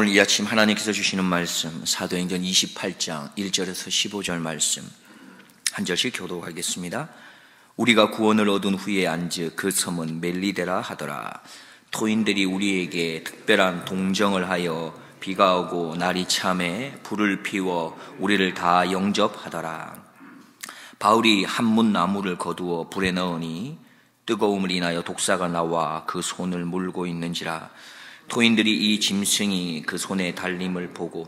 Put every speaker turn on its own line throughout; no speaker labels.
오늘 이 아침 하나님께서 주시는 말씀 사도행전 28장 1절에서 15절 말씀 한 절씩 교독하겠습니다. 우리가 구원을 얻은 후에 앉은 그 섬은 멜리데라 하더라. 토인들이 우리에게 특별한 동정을 하여 비가 오고 날이 참에 불을 피워 우리를 다 영접하더라. 바울이 한문 나무를 거두어 불에 넣으니 뜨거움을 인하여 독사가 나와 그 손을 물고 있는지라. 토인들이 이 짐승이 그 손에 달림을 보고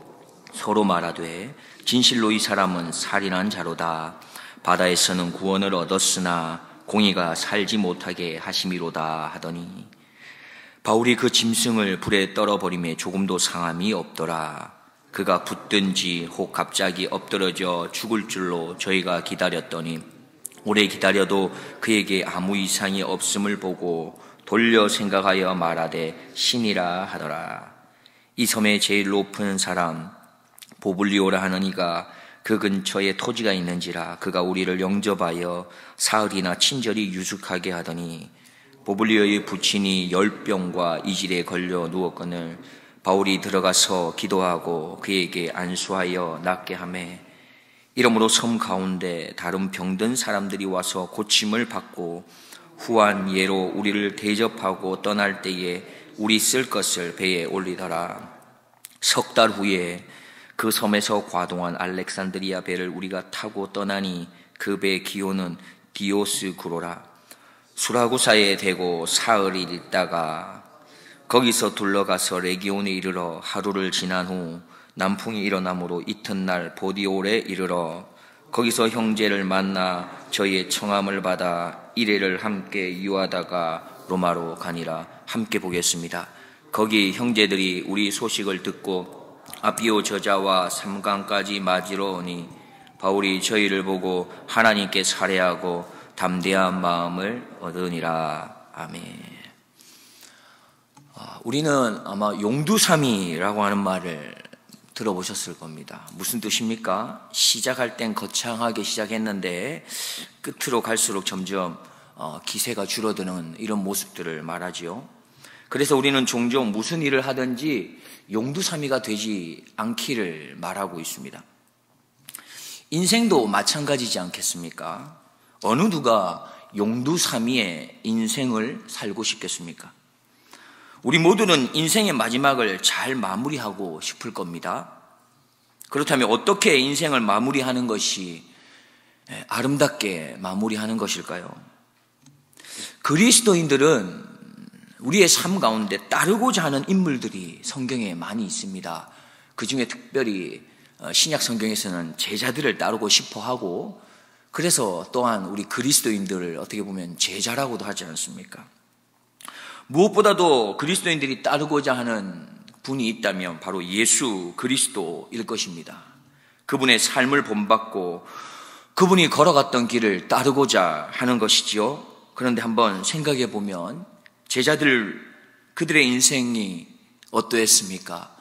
서로 말하되 진실로 이 사람은 살인한 자로다. 바다에서는 구원을 얻었으나 공의가 살지 못하게 하심이로다 하더니 바울이 그 짐승을 불에 떨어버림에 조금도 상함이 없더라. 그가 붙든지 혹 갑자기 엎드러져 죽을 줄로 저희가 기다렸더니 오래 기다려도 그에게 아무 이상이 없음을 보고 돌려 생각하여 말하되 신이라 하더라. 이 섬의 제일 높은 사람 보블리오라 하는 이가 그 근처에 토지가 있는지라. 그가 우리를 영접하여 사흘이나 친절히 유숙하게 하더니 보블리오의 부친이 열병과 이질에 걸려 누웠거늘 바울이 들어가서 기도하고 그에게 안수하여 낫게 하매 이러므로 섬 가운데 다른 병든 사람들이 와서 고침을 받고 후한 예로 우리를 대접하고 떠날 때에 우리 쓸 것을 배에 올리더라. 석 달 후에 그 섬에서 과동한 알렉산드리아 배를 우리가 타고 떠나니 그 배 기호는 디오스구로라. 수라구사에 대고 사흘이 있다가 거기서 둘러가서 레기온에 이르러 하루를 지난 후 남풍이 일어나므로 이튿날 보디올에 이르러 거기서 형제를 만나 저희의 청함을 받아 이레를 함께 유하다가 로마로 가니라. 함께 보겠습니다. 거기 형제들이 우리 소식을 듣고 아피오 저자와 삼강까지 맞으러 오니 바울이 저희를 보고 하나님께 살해하고 담대한 마음을 얻으니라. 아멘. 우리는 아마 용두삼이라고 하는 말을 들어보셨을 겁니다. 무슨 뜻입니까? 시작할 땐 거창하게 시작했는데 끝으로 갈수록 점점 기세가 줄어드는 이런 모습들을 말하지요. 그래서 우리는 종종 무슨 일을 하든지 용두사미가 되지 않기를 말하고 있습니다. 인생도 마찬가지지 않겠습니까? 어느 누가 용두사미의 인생을 살고 싶겠습니까? 우리 모두는 인생의 마지막을 잘 마무리하고 싶을 겁니다. 그렇다면 어떻게 인생을 마무리하는 것이 아름답게 마무리하는 것일까요? 그리스도인들은 우리의 삶 가운데 따르고자 하는 인물들이 성경에 많이 있습니다. 그 중에 특별히 신약 성경에서는 제자들을 따르고 싶어 하고 그래서 또한 우리 그리스도인들을 어떻게 보면 제자라고도 하지 않습니까? 무엇보다도 그리스도인들이 따르고자 하는 분이 있다면 바로 예수 그리스도일 것입니다. 그분의 삶을 본받고 그분이 걸어갔던 길을 따르고자 하는 것이지요. 그런데 한번 생각해 보면 그들의 인생이 어떠했습니까?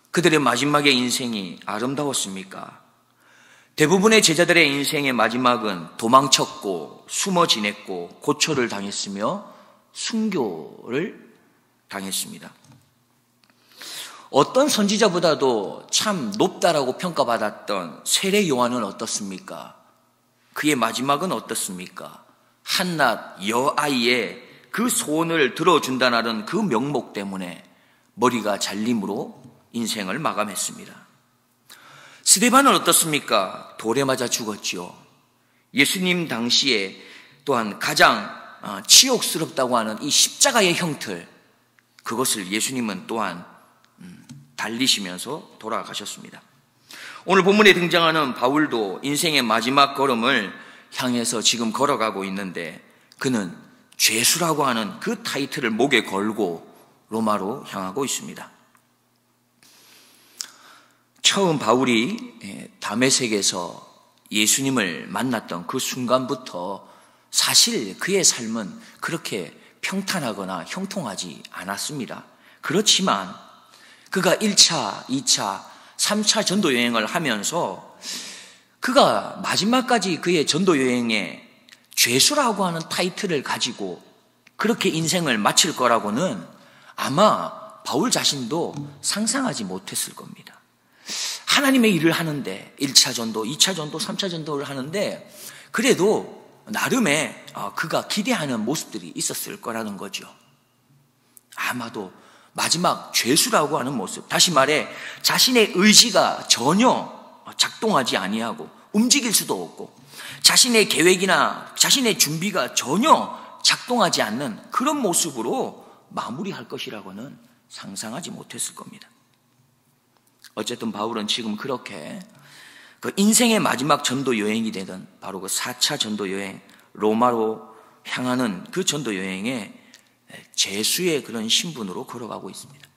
그들의 마지막의 인생이 아름다웠습니까? 대부분의 제자들의 인생의 마지막은 도망쳤고 숨어 지냈고 고초를 당했으며 순교를 당했습니다. 어떤 선지자보다도 참 높다라고 평가받았던 세례 요한은 어떻습니까? 그의 마지막은 어떻습니까? 한낱 여아이의 그 소원을 들어준다는 그 명목 때문에 머리가 잘림으로 인생을 마감했습니다. 스데반은 어떻습니까? 돌에 맞아 죽었지요. 예수님 당시에 또한 가장 치욕스럽다고 하는 이 십자가의 형틀, 그것을 예수님은 또한 달리시면서 돌아가셨습니다. 오늘 본문에 등장하는 바울도 인생의 마지막 걸음을 향해서 지금 걸어가고 있는데 그는 죄수라고 하는 그 타이틀을 목에 걸고 로마로 향하고 있습니다. 처음 바울이 다메섹에서 예수님을 만났던 그 순간부터 사실 그의 삶은 그렇게 평탄하거나 형통하지 않았습니다. 그렇지만 그가 1차, 2차, 3차 전도 여행을 하면서 그가 마지막까지 그의 전도 여행에 죄수라고 하는 타이틀을 가지고 그렇게 인생을 마칠 거라고는 아마 바울 자신도 상상하지 못했을 겁니다. 하나님의 일을 하는데 1차 전도, 2차 전도, 3차 전도를 하는데 그래도 나름의 그가 기대하는 모습들이 있었을 거라는 거죠. 아마도 마지막 죄수라고 하는 모습, 다시 말해 자신의 의지가 전혀 작동하지 아니하고 움직일 수도 없고 자신의 계획이나 자신의 준비가 전혀 작동하지 않는 그런 모습으로 마무리할 것이라고는 상상하지 못했을 겁니다. 어쨌든 바울은 지금 그렇게 그 인생의 마지막 전도 여행이 되던 바로 그 4차 전도 여행, 로마로 향하는 그 전도 여행에 죄수의 그런 신분으로 걸어가고 있습니다.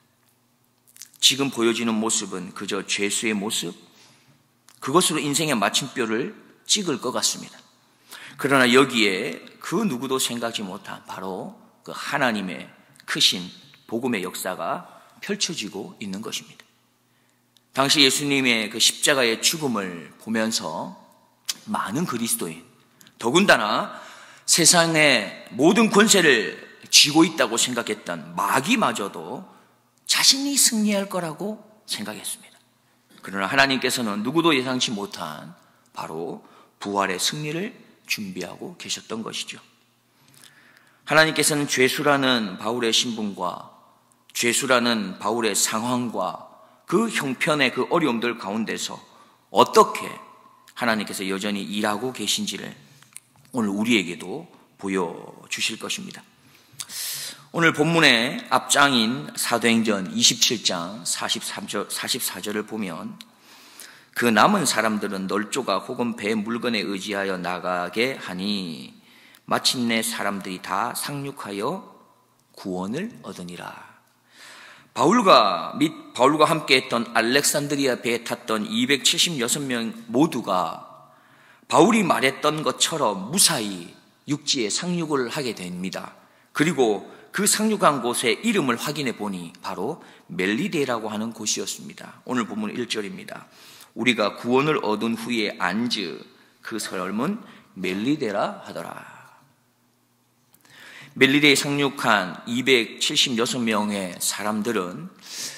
지금 보여지는 모습은 그저 죄수의 모습, 그것으로 인생의 마침표를 찍을 것 같습니다. 그러나 여기에 그 누구도 생각지 못한 바로 그 하나님의 크신 복음의 역사가 펼쳐지고 있는 것입니다. 당시 예수님의 그 십자가의 죽음을 보면서 많은 그리스도인, 더군다나 세상의 모든 권세를 쥐고 있다고 생각했던 마귀마저도 자신이 승리할 거라고 생각했습니다. 그러나 하나님께서는 누구도 예상치 못한 바로 부활의 승리를 준비하고 계셨던 것이죠. 하나님께서는 죄수라는 바울의 신분과 죄수라는 바울의 상황과 그 형편의 그 어려움들 가운데서 어떻게 하나님께서 여전히 일하고 계신지를 오늘 우리에게도 보여주실 것입니다. 오늘 본문의 앞장인 사도행전 27장 44절을 보면 그 남은 사람들은 널조가 혹은 배 물건에 의지하여 나가게 하니 마침내 사람들이 다 상륙하여 구원을 얻으니라. 바울과 함께 했던 알렉산드리아 배에 탔던 276명 모두가 바울이 말했던 것처럼 무사히 육지에 상륙을 하게 됩니다. 그리고 그 상륙한 곳의 이름을 확인해 보니 바로 멜리데라고 하는 곳이었습니다. 오늘 본문 1절입니다. 우리가 구원을 얻은 후에 안즈, 그 삶은 멜리데라 하더라. 멜리데에 상륙한 276명의 사람들은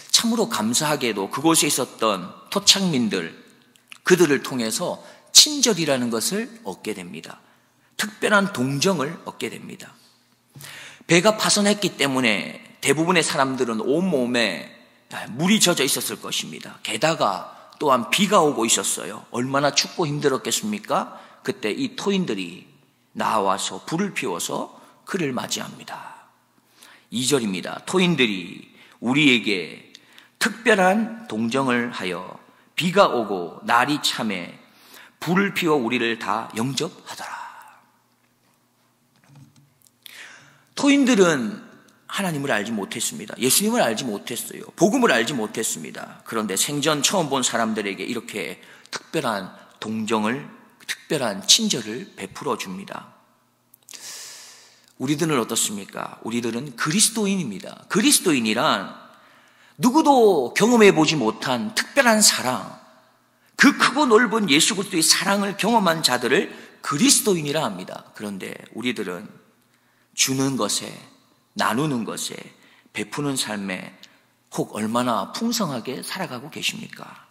참으로 감사하게도 그곳에 있었던 토착민들, 그들을 통해서 친절이라는 것을 얻게 됩니다. 특별한 동정을 얻게 됩니다. 배가 파손했기 때문에 대부분의 사람들은 온몸에 물이 젖어 있었을 것입니다. 게다가 또한 비가 오고 있었어요. 얼마나 춥고 힘들었겠습니까? 그때 이 토인들이 나와서 불을 피워서 그를 맞이합니다. 2절입니다. 토인들이 우리에게 특별한 동정을 하여 비가 오고 날이 참에 불을 피워 우리를 다 영접하더라. 토인들은 하나님을 알지 못했습니다. 예수님을 알지 못했어요. 복음을 알지 못했습니다. 그런데 생전 처음 본 사람들에게 이렇게 특별한 동정을, 특별한 친절을 베풀어 줍니다. 우리들은 어떻습니까? 우리들은 그리스도인입니다. 그리스도인이란 누구도 경험해 보지 못한 특별한 사랑, 그 크고 넓은 예수 그리스도의 사랑을 경험한 자들을 그리스도인이라 합니다. 그런데 우리들은 주는 것에, 나누는 것에, 베푸는 삶에 혹 얼마나 풍성하게 살아가고 계십니까?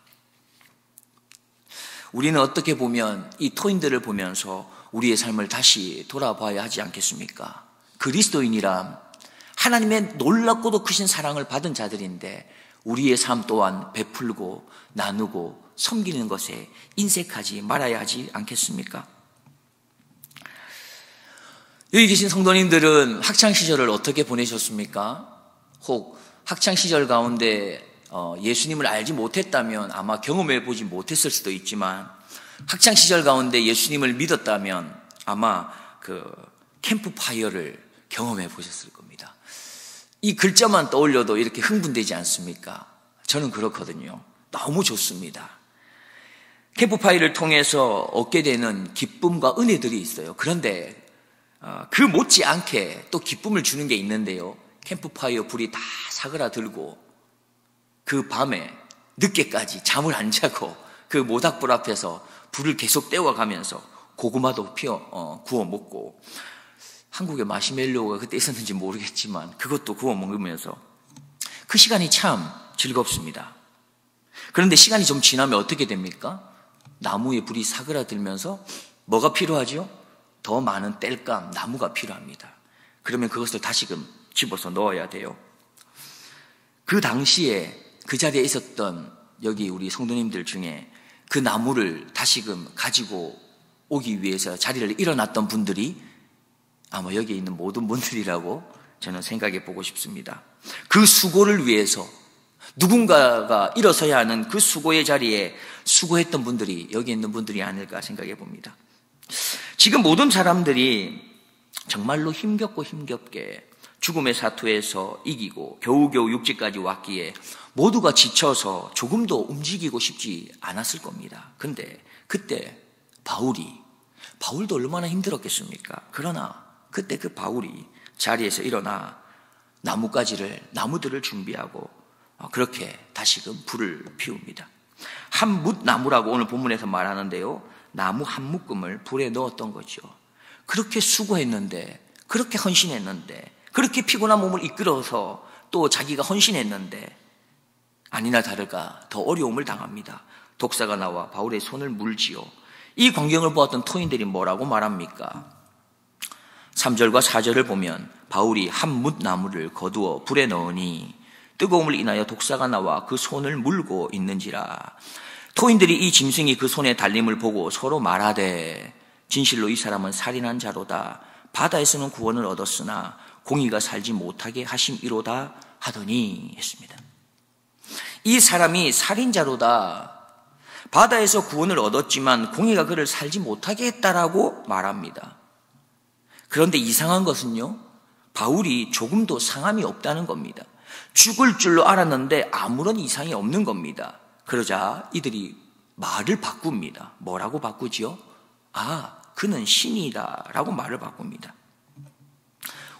우리는 어떻게 보면 이 토인들을 보면서 우리의 삶을 다시 돌아봐야 하지 않겠습니까? 그리스도인이란 하나님의 놀랍고도 크신 사랑을 받은 자들인데 우리의 삶 또한 베풀고 나누고 섬기는 것에 인색하지 말아야 하지 않겠습니까? 여기 계신 성도님들은 학창시절을 어떻게 보내셨습니까? 혹 학창시절 가운데 예수님을 알지 못했다면 아마 경험해 보지 못했을 수도 있지만 학창시절 가운데 예수님을 믿었다면 아마 그 캠프파이어를 경험해 보셨을 겁니다. 이 글자만 떠올려도 이렇게 흥분되지 않습니까? 저는 그렇거든요. 너무 좋습니다. 캠프파이어를 통해서 얻게 되는 기쁨과 은혜들이 있어요. 그런데 그 못지않게 또 기쁨을 주는 게 있는데요. 캠프파이어 불이 다 사그라들고 그 밤에 늦게까지 잠을 안 자고 그 모닥불 앞에서 불을 계속 떼어가면서 고구마도 구워 먹고, 한국에 마시멜로우가 그때 있었는지 모르겠지만 그것도 구워 먹으면서 그 시간이 참 즐겁습니다. 그런데 시간이 좀 지나면 어떻게 됩니까? 나무에 불이 사그라들면서 뭐가 필요하죠? 더 많은 땔감, 나무가 필요합니다. 그러면 그것을 다시금 집어서 넣어야 돼요. 그 당시에 그 자리에 있었던 여기 우리 성도님들 중에 그 나무를 다시금 가지고 오기 위해서 자리를 일어났던 분들이 아마 여기 있는 모든 분들이라고 저는 생각해 보고 싶습니다. 그 수고를 위해서 누군가가 일어서야 하는 그 수고의 자리에 수고했던 분들이 여기 있는 분들이 아닐까 생각해 봅니다. 지금 모든 사람들이 정말로 힘겹게 죽음의 사투에서 이기고 겨우겨우 육지까지 왔기에 모두가 지쳐서 조금도 움직이고 싶지 않았을 겁니다. 근데 그때 바울도 얼마나 힘들었겠습니까? 그러나 그때 그 바울이 자리에서 일어나 나무들을 준비하고 그렇게 다시금 불을 피웁니다. 한 뭇나무라고 오늘 본문에서 말하는데요, 나무 한 묶음을 불에 넣었던 거죠. 그렇게 수고했는데, 그렇게 헌신했는데, 그렇게 피곤한 몸을 이끌어서 또 자기가 헌신했는데 아니나 다를까 더 어려움을 당합니다. 독사가 나와 바울의 손을 물지요. 이 광경을 보았던 토인들이 뭐라고 말합니까? 3절과 4절을 보면 바울이 한 뭇나무를 거두어 불에 넣으니 뜨거움을 인하여 독사가 나와 그 손을 물고 있는지라. 토인들이 이 짐승이 그 손에 달림을 보고 서로 말하되 진실로 이 사람은 살인한 자로다. 바다에서는 구원을 얻었으나 공의가 살지 못하게 하심이로다 하더니 했습니다. 이 사람이 살인자로다. 바다에서 구원을 얻었지만 공의가 그를 살지 못하게 했다라고 말합니다. 그런데 이상한 것은요, 바울이 조금도 상함이 없다는 겁니다. 죽을 줄로 알았는데 아무런 이상이 없는 겁니다. 그러자 이들이 말을 바꿉니다. 뭐라고 바꾸지요? 그는 신이다 라고 말을 바꿉니다.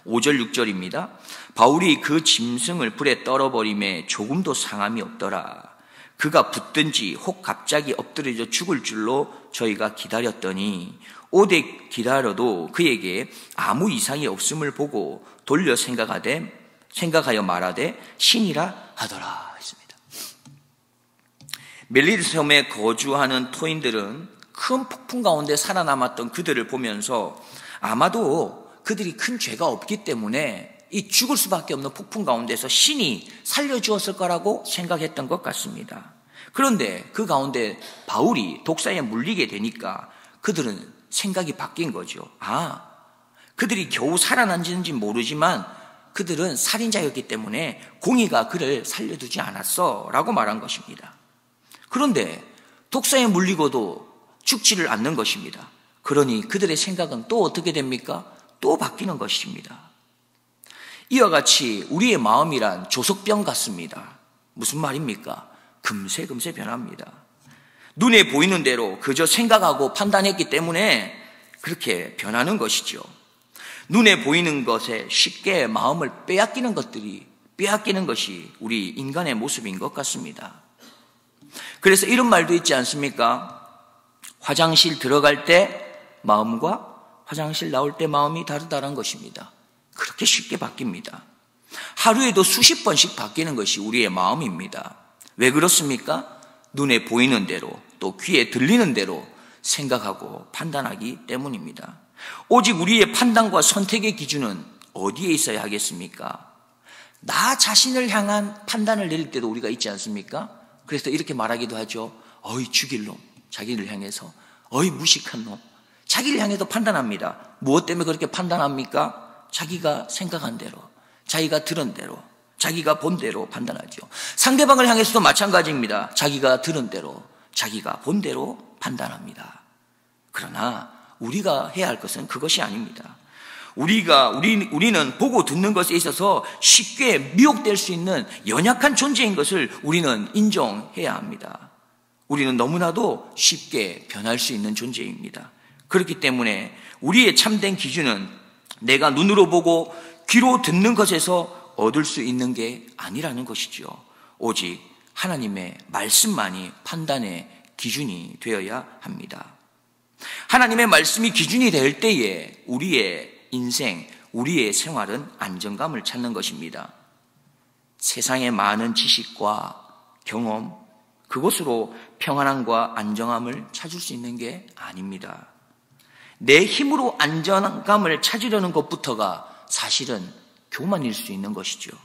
5절 6절입니다. 바울이 그 짐승을 불에 떨어버림에 조금도 상함이 없더라. 그가 붙든지 혹 갑자기 엎드려져 죽을 줄로 저희가 기다렸더니 오대 기다려도 그에게 아무 이상이 없음을 보고 돌려 생각하여 말하되 신이라 하더라 했습니다. 멜리드 섬에 거주하는 토인들은 큰 폭풍 가운데 살아남았던 그들을 보면서 아마도 그들이 큰 죄가 없기 때문에 이 죽을 수밖에 없는 폭풍 가운데서 신이 살려주었을 거라고 생각했던 것 같습니다. 그런데 그 가운데 바울이 독사에 물리게 되니까 그들은 생각이 바뀐 거죠. 그들이 겨우 살아난지는 모르지만 그들은 살인자였기 때문에 공의가 그를 살려두지 않았어 라고 말한 것입니다. 그런데 독사에 물리고도 죽지를 않는 것입니다. 그러니 그들의 생각은 또 어떻게 됩니까? 또 바뀌는 것입니다. 이와 같이 우리의 마음이란 조석병 같습니다. 무슨 말입니까? 금세 변합니다. 눈에 보이는 대로 그저 생각하고 판단했기 때문에 그렇게 변하는 것이죠. 눈에 보이는 것에 쉽게 마음을 빼앗기는 것이 우리 인간의 모습인 것 같습니다. 그래서 이런 말도 있지 않습니까? 화장실 들어갈 때 마음과 화장실 나올 때 마음이 다르다는 것입니다. 그렇게 쉽게 바뀝니다. 하루에도 수십 번씩 바뀌는 것이 우리의 마음입니다. 왜 그렇습니까? 눈에 보이는 대로 또 귀에 들리는 대로 생각하고 판단하기 때문입니다. 오직 우리의 판단과 선택의 기준은 어디에 있어야 하겠습니까? 나 자신을 향한 판단을 내릴 때도 우리가 있지 않습니까? 그래서 이렇게 말하기도 하죠. 어이 죽일 놈, 자기를 향해서. 어이 무식한 놈. 자기를 향해서 판단합니다. 무엇 때문에 그렇게 판단합니까? 자기가 생각한 대로, 자기가 들은 대로, 자기가 본 대로 판단하죠. 상대방을 향해서도 마찬가지입니다. 자기가 들은 대로, 자기가 본 대로 판단합니다. 그러나 우리가 해야 할 것은 그것이 아닙니다. 우리는 보고 듣는 것에 있어서 쉽게 미혹될 수 있는 연약한 존재인 것을 우리는 인정해야 합니다. 우리는 너무나도 쉽게 변할 수 있는 존재입니다. 그렇기 때문에 우리의 참된 기준은 내가 눈으로 보고 귀로 듣는 것에서 얻을 수 있는 게 아니라는 것이죠. 오직 하나님의 말씀만이 판단의 기준이 되어야 합니다. 하나님의 말씀이 기준이 될 때에 우리의 인생, 우리의 생활은 안정감을 찾는 것입니다. 세상의 많은 지식과 경험, 그것으로 평안함과 안정함을 찾을 수 있는 게 아닙니다. 내 힘으로 안정감을 찾으려는 것부터가 사실은 교만일 수 있는 것이죠.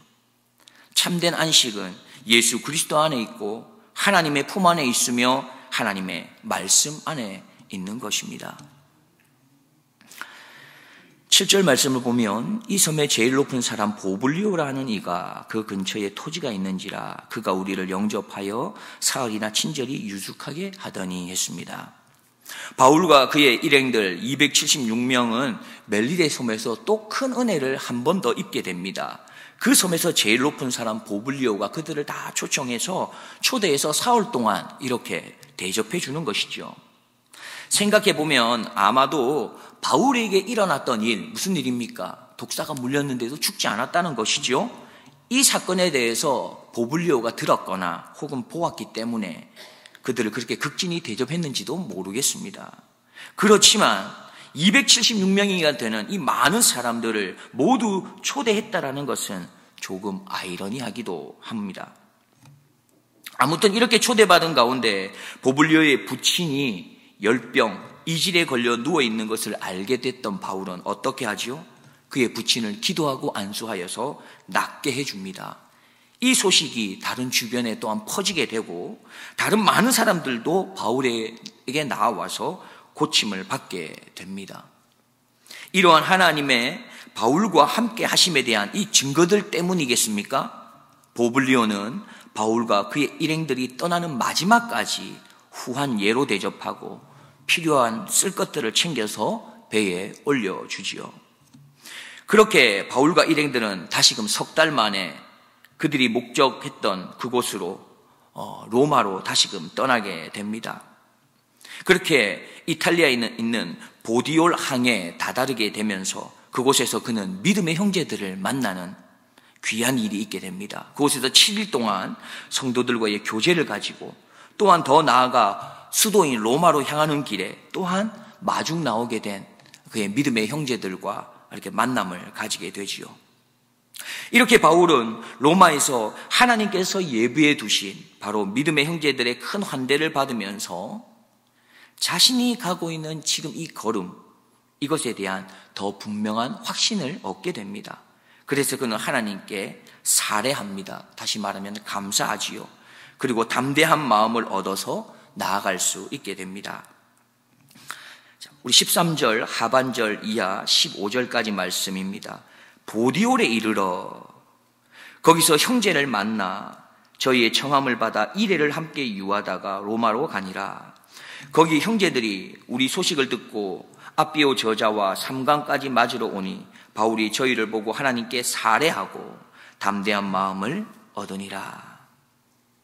참된 안식은 예수 그리스도 안에 있고 하나님의 품 안에 있으며 하나님의 말씀 안에 있는 것입니다. 7절 말씀을 보면 이 섬의 제일 높은 사람 보블리오라는 이가 그 근처에 토지가 있는지라 그가 우리를 영접하여 사흘이나 친절히 유숙하게 하더니 했습니다. 바울과 그의 일행들 276명은 멜리데 섬에서 또 큰 은혜를 한 번 더 입게 됩니다. 그 섬에서 제일 높은 사람 보블리오가 그들을 다 초청해서 초대해서 사흘 동안 이렇게 대접해 주는 것이죠. 생각해 보면 아마도 바울에게 일어났던 일, 무슨 일입니까? 독사가 물렸는데도 죽지 않았다는 것이죠. 이 사건에 대해서 보블리오가 들었거나 혹은 보았기 때문에 그들을 그렇게 극진히 대접했는지도 모르겠습니다. 그렇지만 276명이나 되는 이 많은 사람들을 모두 초대했다라는 것은 조금 아이러니하기도 합니다. 아무튼 이렇게 초대받은 가운데 보블리오의 부친이 열병, 이질에 걸려 누워있는 것을 알게 됐던 바울은 어떻게 하지요? 그의 부친을 기도하고 안수하여서 낫게 해줍니다. 이 소식이 다른 주변에 또한 퍼지게 되고 다른 많은 사람들도 바울에게 나와서 고침을 받게 됩니다. 이러한 하나님의 바울과 함께 하심에 대한 이 증거들 때문이겠습니까? 보블리오는 바울과 그의 일행들이 떠나는 마지막까지 후한 예로 대접하고 필요한 쓸 것들을 챙겨서 배에 올려주지요. 그렇게 바울과 일행들은 다시금 석 달 만에 그들이 목적했던 그곳으로 로마로 다시금 떠나게 됩니다. 그렇게 이탈리아에 있는 보디올 항에 다다르게 되면서 그곳에서 그는 믿음의 형제들을 만나는 귀한 일이 있게 됩니다. 그곳에서 7일 동안 성도들과의 교제를 가지고 또한 더 나아가 수도인 로마로 향하는 길에 또한 마중 나오게 된 그의 믿음의 형제들과 이렇게 만남을 가지게 되지요. 이렇게 바울은 로마에서 하나님께서 예비해 두신 바로 믿음의 형제들의 큰 환대를 받으면서 자신이 가고 있는 지금 이 걸음, 이것에 대한 더 분명한 확신을 얻게 됩니다. 그래서 그는 하나님께 살해합니다. 다시 말하면 감사하지요. 그리고 담대한 마음을 얻어서 나아갈 수 있게 됩니다. 우리 13절 하반절 이하 15절까지 말씀입니다. 보디올에 이르러 거기서 형제를 만나 저희의 청함을 받아 이레를 함께 유하다가 로마로 가니라. 거기 형제들이 우리 소식을 듣고 아비오 저자와 삼강까지 맞으러 오니 바울이 저희를 보고 하나님께 살해하고 담대한 마음을 얻으니라.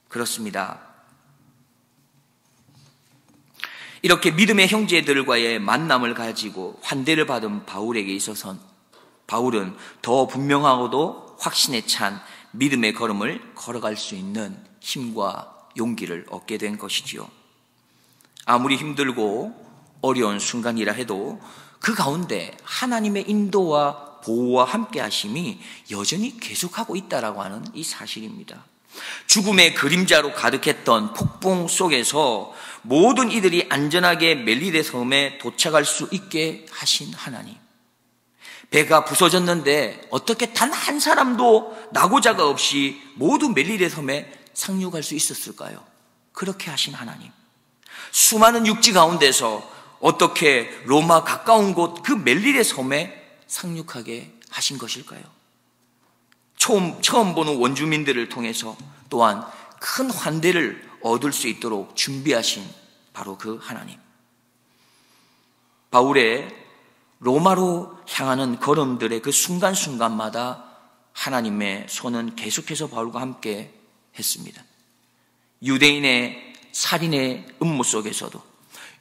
그렇습니다. 이렇게 믿음의 형제들과의 만남을 가지고 환대를 받은 바울에게 있어서는 바울은 더 분명하고도 확신에 찬 믿음의 걸음을 걸어갈 수 있는 힘과 용기를 얻게 된 것이지요. 아무리 힘들고 어려운 순간이라 해도 그 가운데 하나님의 인도와 보호와 함께 하심이 여전히 계속하고 있다라고 하는 이 사실입니다. 죽음의 그림자로 가득했던 폭풍 속에서 모든 이들이 안전하게 멜리데 섬에 도착할 수 있게 하신 하나님. 배가 부서졌는데 어떻게 단 한 사람도 낙오자가 없이 모두 멜리데 섬에 상륙할 수 있었을까요? 그렇게 하신 하나님. 수많은 육지 가운데서 어떻게 로마 가까운 곳 그 멜리데 섬에 상륙하게 하신 것일까요? 처음 보는 원주민들을 통해서 또한 큰 환대를 얻을 수 있도록 준비하신 바로 그 하나님. 바울의 로마로 향하는 걸음들의 그 순간순간마다 하나님의 손은 계속해서 바울과 함께 했습니다. 유대인의 살인의 음모 속에서도,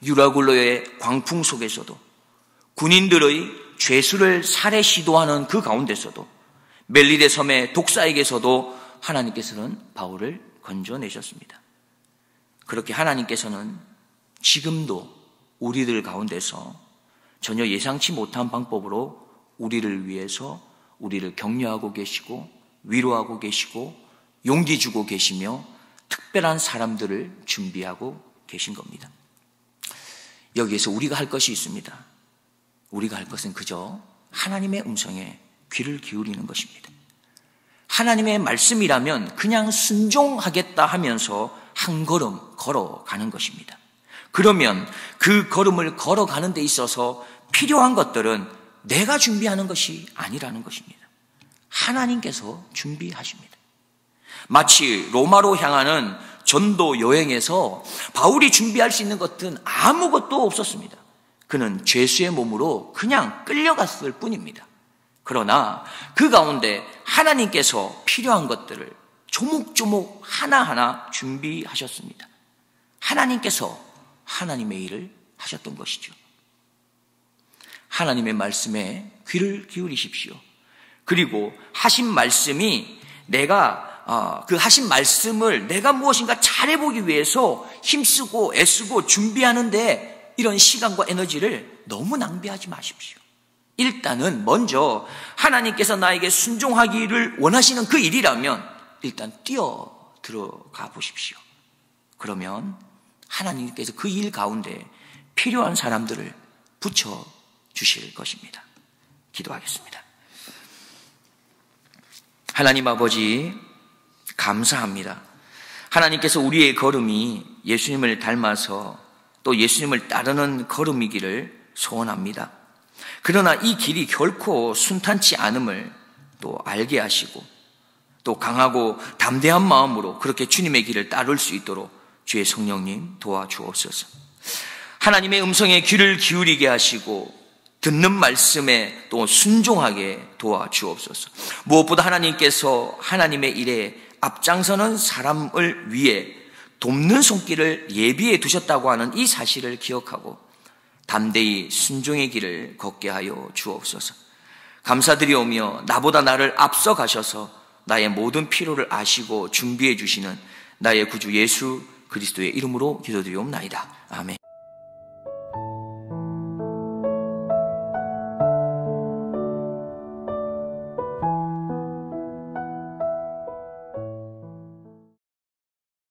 유라굴로의 광풍 속에서도, 군인들의 죄수를 살해 시도하는 그 가운데서도, 멜리데 섬의 독사에게서도 하나님께서는 바울을 건져내셨습니다. 그렇게 하나님께서는 지금도 우리들 가운데서 전혀 예상치 못한 방법으로 우리를 위해서 우리를 격려하고 계시고 위로하고 계시고 용기 주고 계시며 특별한 사람들을 준비하고 계신 겁니다. 여기에서 우리가 할 것이 있습니다. 우리가 할 것은 그저 하나님의 음성에 귀를 기울이는 것입니다. 하나님의 말씀이라면 그냥 순종하겠다 하면서 한 걸음 걸어가는 것입니다. 그러면 그 걸음을 걸어가는 데 있어서 필요한 것들은 내가 준비하는 것이 아니라는 것입니다. 하나님께서 준비하십니다. 마치 로마로 향하는 전도 여행에서 바울이 준비할 수 있는 것은 아무것도 없었습니다. 그는 죄수의 몸으로 그냥 끌려갔을 뿐입니다. 그러나 그 가운데 하나님께서 필요한 것들을 조목조목 하나하나 준비하셨습니다. 하나님께서 하나님의 일을 하셨던 것이죠. 하나님의 말씀에 귀를 기울이십시오. 그리고 하신 말씀이 그 하신 말씀을 내가 무엇인가 잘해보기 위해서 힘쓰고 애쓰고 준비하는데 이런 시간과 에너지를 너무 낭비하지 마십시오. 일단은 먼저 하나님께서 나에게 순종하기를 원하시는 그 일이라면 일단 뛰어 들어가 보십시오. 그러면 하나님께서 그 일 가운데 필요한 사람들을 붙여 주실 것입니다. 기도하겠습니다. 하나님 아버지, 감사합니다. 하나님께서 우리의 걸음이 예수님을 닮아서 또 예수님을 따르는 걸음이기를 소원합니다. 그러나 이 길이 결코 순탄치 않음을 또 알게 하시고 또 강하고 담대한 마음으로 그렇게 주님의 길을 따를 수 있도록 주의 성령님 도와주옵소서. 하나님의 음성에 귀를 기울이게 하시고 듣는 말씀에 또 순종하게 도와주옵소서. 무엇보다 하나님께서 하나님의 일에 앞장서는 사람을 위해 돕는 손길을 예비해 두셨다고 하는 이 사실을 기억하고 담대히 순종의 길을 걷게 하여 주옵소서. 감사드리오며 나보다 나를 앞서 가셔서 나의 모든 필요를 아시고 준비해 주시는 나의 구주 예수 그리스도의 이름으로 기도드리옵나이다. 아멘.